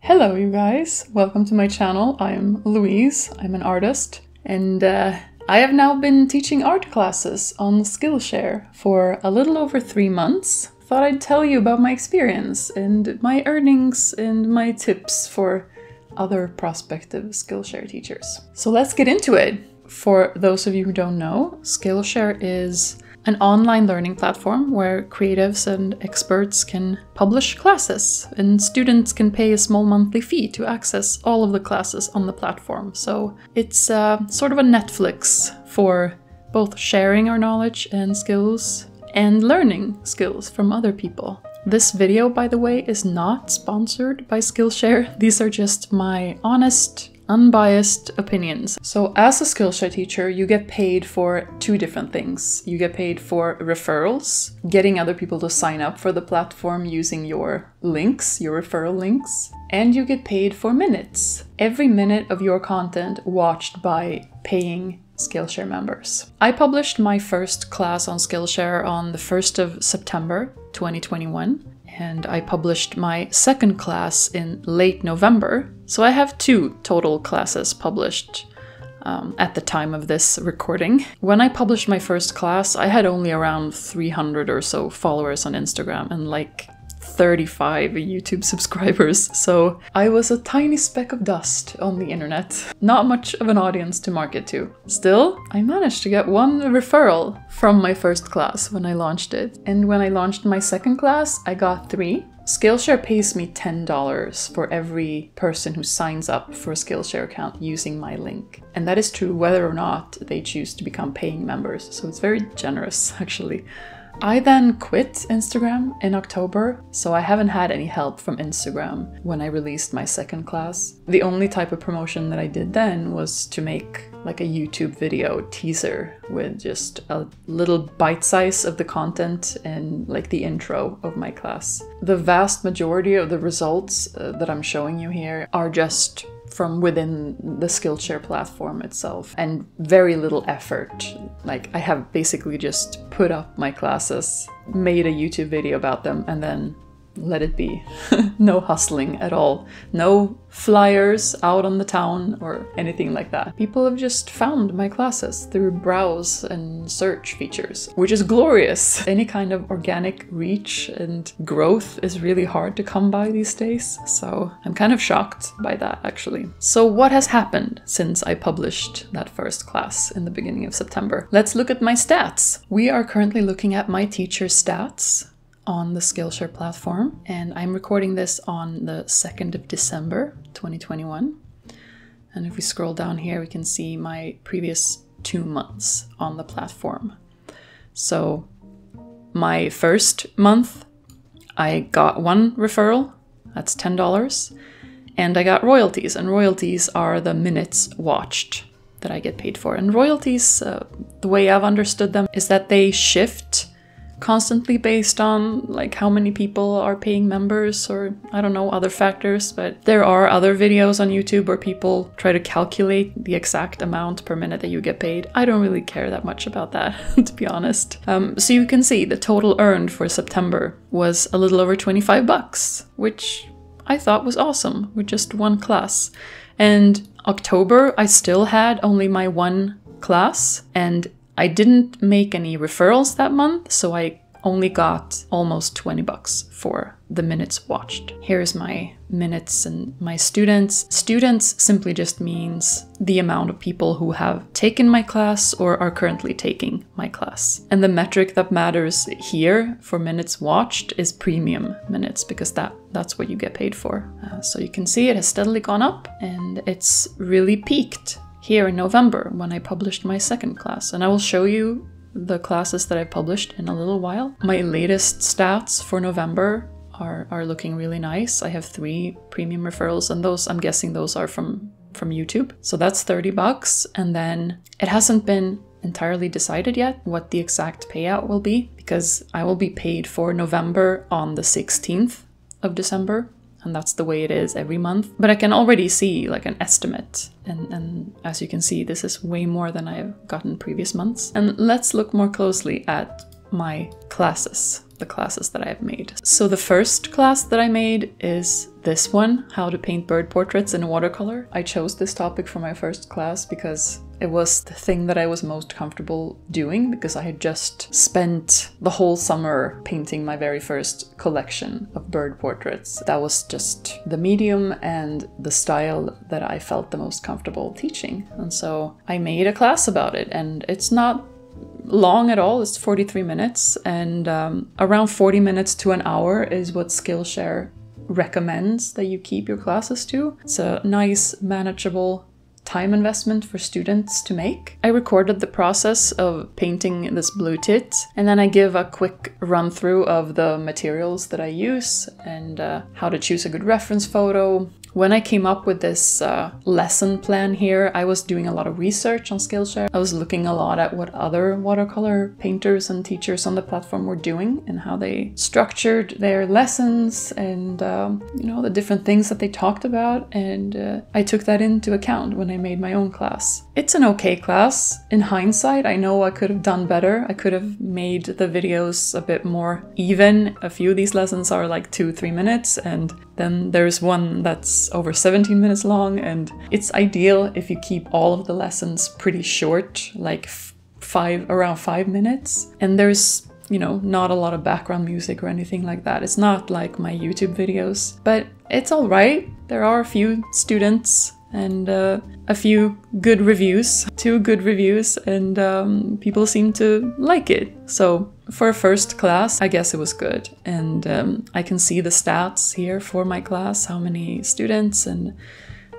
Hello you guys, welcome to my channel. I'm Louise, I'm an artist, and I have now been teaching art classes on Skillshare for a little over 3 months. Thought I'd tell you about my experience and my earnings and my tips for other prospective Skillshare teachers. So let's get into it. For those of you who don't know, Skillshare is an online learning platform where creatives and experts can publish classes, and students can pay a small monthly fee to access all of the classes on the platform. So it's sort of a Netflix for both sharing our knowledge and skills and learning skills from other people. This video, by the way, is not sponsored by Skillshare. These are just my honest, unbiased opinions. So as a Skillshare teacher, you get paid for 2 different things. You get paid for referrals, getting other people to sign up for the platform using your links, your referral links, and you get paid for minutes. Every minute of your content watched by paying Skillshare members. I published my first class on Skillshare on the 1st of September 2021. And I published my second class in late November. So I have 2 total classes published at the time of this recording. When I published my first class, I had only around 300 or so followers on Instagram and like 35 YouTube subscribers, so I was a tiny speck of dust on the internet. Not much of an audience to market to. Still, I managed to get 1 referral from my first class when I launched it. And when I launched my second class, I got 3. Skillshare pays me $10 for every person who signs up for a Skillshare account using my link. And that is true whether or not they choose to become paying members, so it's very generous actually. I then quit Instagram in October, so I haven't had any help from Instagram when I released my second class. The only type of promotion that I did then was to make like a YouTube video teaser with just a little bite size of the content and like the intro of my class. The vast majority of the results that I'm showing you here are just from within the Skillshare platform itself, and very little effort. Like I have basically just put up my classes, made a YouTube video about them, and then let it be. No hustling at all. No flyers out on the town or anything like that. People have just found my classes through browse and search features, which is glorious. Any kind of organic reach and growth is really hard to come by these days, so I'm kind of shocked by that actually. So what has happened since I published that first class in the beginning of September? Let's look at my stats. We are currently looking at my teacher stats on the Skillshare platform, and I'm recording this on the 2nd of December 2021. And if we scroll down here, we can see my previous 2 months on the platform. So my first month, I got 1 referral, that's $10, and I got royalties, and royalties are the minutes watched that I get paid for. And royalties, the way I've understood them, is that they shift constantly based on like how many people are paying members, or I don't know, other factors. But there are other videos on YouTube where people try to calculate the exact amount per minute that you get paid. I don't really care that much about that, to be honest. So you can see the total earned for September was a little over 25 bucks, which I thought was awesome with just 1 class. And October, I still had only my 1 class, and I didn't make any referrals that month, so I only got almost 20 bucks for the minutes watched. Here's my minutes and my students. Students simply just means the amount of people who have taken my class or are currently taking my class. And the metric that matters here for minutes watched is premium minutes, because that's what you get paid for. So you can see it has steadily gone up, and it's really peaked here in November when I published my second class. And I will show you the classes that I published in a little while. My latest stats for November are looking really nice. I have 3 premium referrals, and those, I'm guessing those are from YouTube. So that's 30 bucks. And then it hasn't been entirely decided yet what the exact payout will be, because I will be paid for November on the 16th of December. And that's the way it is every month. But I can already see like an estimate. And as you can see, this is way more than I've gotten previous months. And let's look more closely at my classes, the classes that I have made. So the first class that I made is this one, how to paint bird portraits in watercolor. I chose this topic for my first class because it was the thing that I was most comfortable doing, because I had just spent the whole summer painting my very first collection of bird portraits. That was just the medium and the style that I felt the most comfortable teaching. And so I made a class about it, and it's not long at all. It's 43 minutes, and around 40 minutes to an hour is what Skillshare recommends that you keep your classes to. It's a nice, manageable time investment for students to make. I recorded the process of painting this blue tit, and then I give a quick run through of the materials that I use and how to choose a good reference photo. When I came up with this lesson plan here, I was doing a lot of research on Skillshare. I was looking a lot at what other watercolor painters and teachers on the platform were doing and how they structured their lessons and you know, the different things that they talked about, and I took that into account when I made my own class. It's an okay class. In hindsight, I know I could have done better. I could have made the videos a bit more even. A few of these lessons are like 2-3 minutes, and then there's one that's over 17 minutes long, and it's ideal if you keep all of the lessons pretty short, like around 5 minutes. And there's, you know, not a lot of background music or anything like that. It's not like my YouTube videos, but it's all right. There are a few students and a few good reviews, 2 good reviews, and people seem to like it. So for a first class, I guess it was good. And I can see the stats here for my class, how many students and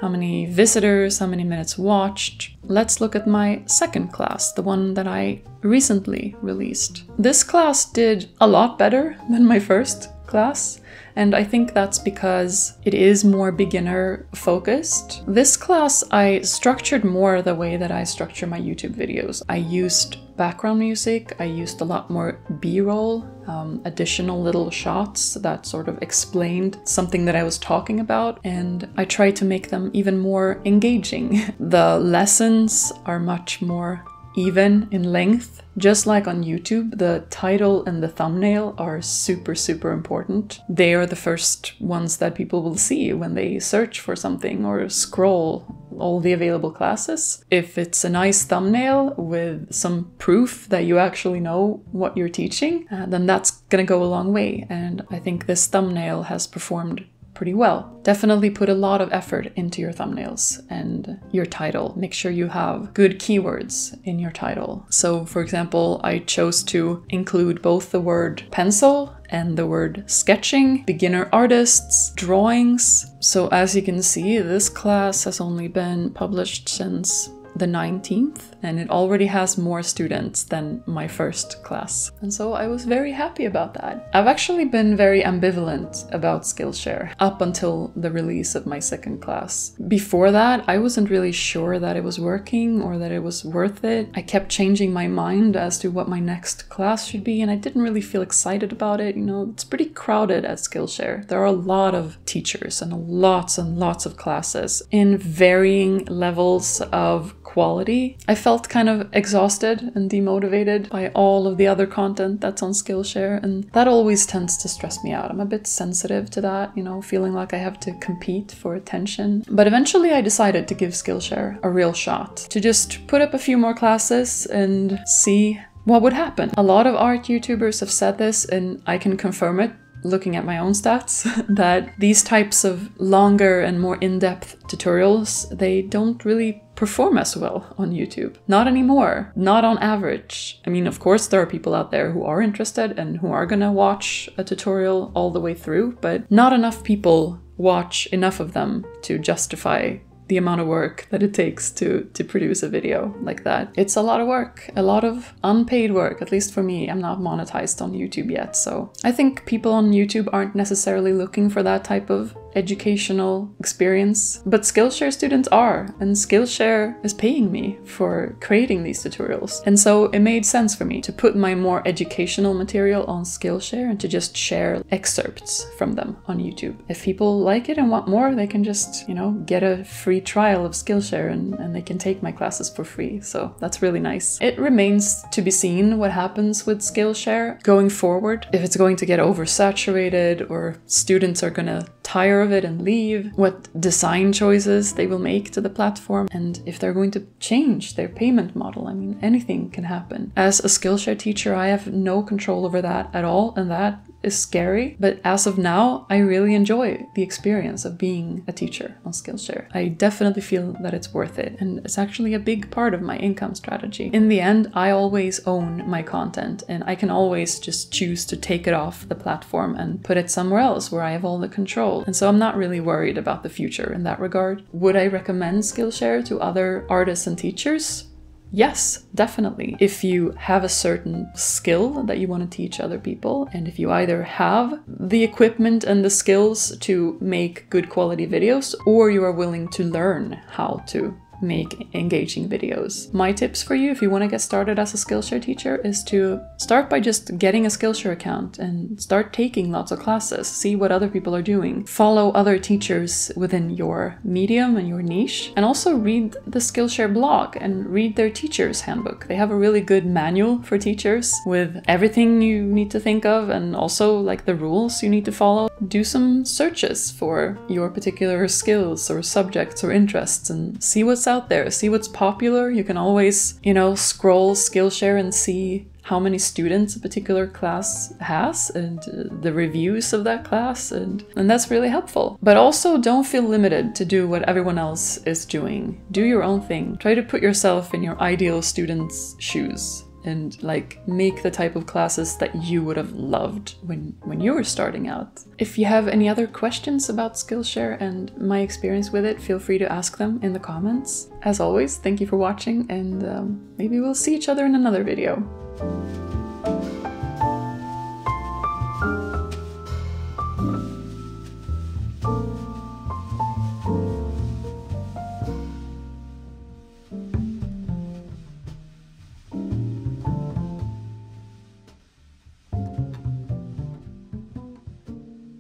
how many visitors, how many minutes watched. Let's look at my second class, the one that I recently released. This class did a lot better than my first class, and I think that's because it is more beginner focused. This class, I structured more the way that I structure my YouTube videos. I used background music, I used a lot more B-roll, additional little shots that sort of explained something that I was talking about, and I tried to make them even more engaging. The lessons are much more even in length. Just like on YouTube, the title and the thumbnail are super, super important. They are the first ones that people will see when they search for something or scroll all the available classes. If it's a nice thumbnail with some proof that you actually know what you're teaching, then that's gonna go a long way. And I think this thumbnail has performed pretty well. Definitely put a lot of effort into your thumbnails and your title. Make sure you have good keywords in your title. So for example, I chose to include both the word pencil and the word sketching, beginner artists, drawings. So as you can see, this class has only been published since the 19th, and it already has more students than my first class. And so I was very happy about that. I've actually been very ambivalent about Skillshare up until the release of my second class. Before that, I wasn't really sure that it was working or that it was worth it. I kept changing my mind as to what my next class should be, and I didn't really feel excited about it. You know, it's pretty crowded at Skillshare. There are a lot of teachers and lots of classes in varying levels of quality. I felt kind of exhausted and demotivated by all of the other content that's on Skillshare, and that always tends to stress me out. I'm a bit sensitive to that, you know, feeling like I have to compete for attention. But eventually I decided to give Skillshare a real shot, to just put up a few more classes and see what would happen. A lot of art YouTubers have said this, and I can confirm it looking at my own stats, that these types of longer and more in-depth tutorials, they don't really perform as well on YouTube. Not anymore. Not on average. I mean, of course, there are people out there who are interested and who are gonna watch a tutorial all the way through, but not enough people watch enough of them to justify the amount of work that it takes to produce a video like that. It's a lot of work, a lot of unpaid work, at least for me. I'm not monetized on YouTube yet, so I think people on YouTube aren't necessarily looking for that type of educational experience, but Skillshare students are, and Skillshare is paying me for creating these tutorials. And so it made sense for me to put my more educational material on Skillshare and to just share excerpts from them on YouTube. If people like it and want more, they can just, get a free trial of Skillshare and they can take my classes for free. So that's really nice. It remains to be seen what happens with Skillshare going forward. If it's going to get oversaturated or students are going to tire of it and leave, what design choices they will make to the platform, and if they're going to change their payment model. I mean, anything can happen. As a Skillshare teacher, I have no control over that at all, and that is scary. But as of now, I really enjoy the experience of being a teacher on Skillshare. I definitely feel that it's worth it, and it's actually a big part of my income strategy. In the end, I always own my content, and I can always just choose to take it off the platform and put it somewhere else where I have all the control. And so I'm not really worried about the future in that regard. Would I recommend Skillshare to other artists and teachers? Yes, definitely. If you have a certain skill that you want to teach other people, and if you either have the equipment and the skills to make good quality videos, or you are willing to learn how to make engaging videos. My tips for you if you want to get started as a Skillshare teacher is to start by just getting a Skillshare account and start taking lots of classes. See what other people are doing. Follow other teachers within your medium and your niche. And also read the Skillshare blog and read their teacher's handbook. They have a really good manual for teachers with everything you need to think of and also like the rules you need to follow. Do some searches for your particular skills or subjects or interests and see what's out there, see what's popular. You can always, scroll Skillshare and see how many students a particular class has and the reviews of that class, and that's really helpful. But also don't feel limited to do what everyone else is doing. Do your own thing. Try to put yourself in your ideal student's shoes and make the type of classes that you would have loved when you were starting out. If you have any other questions about Skillshare and my experience with it, feel free to ask them in the comments. As always, thank you for watching, and maybe we'll see each other in another video.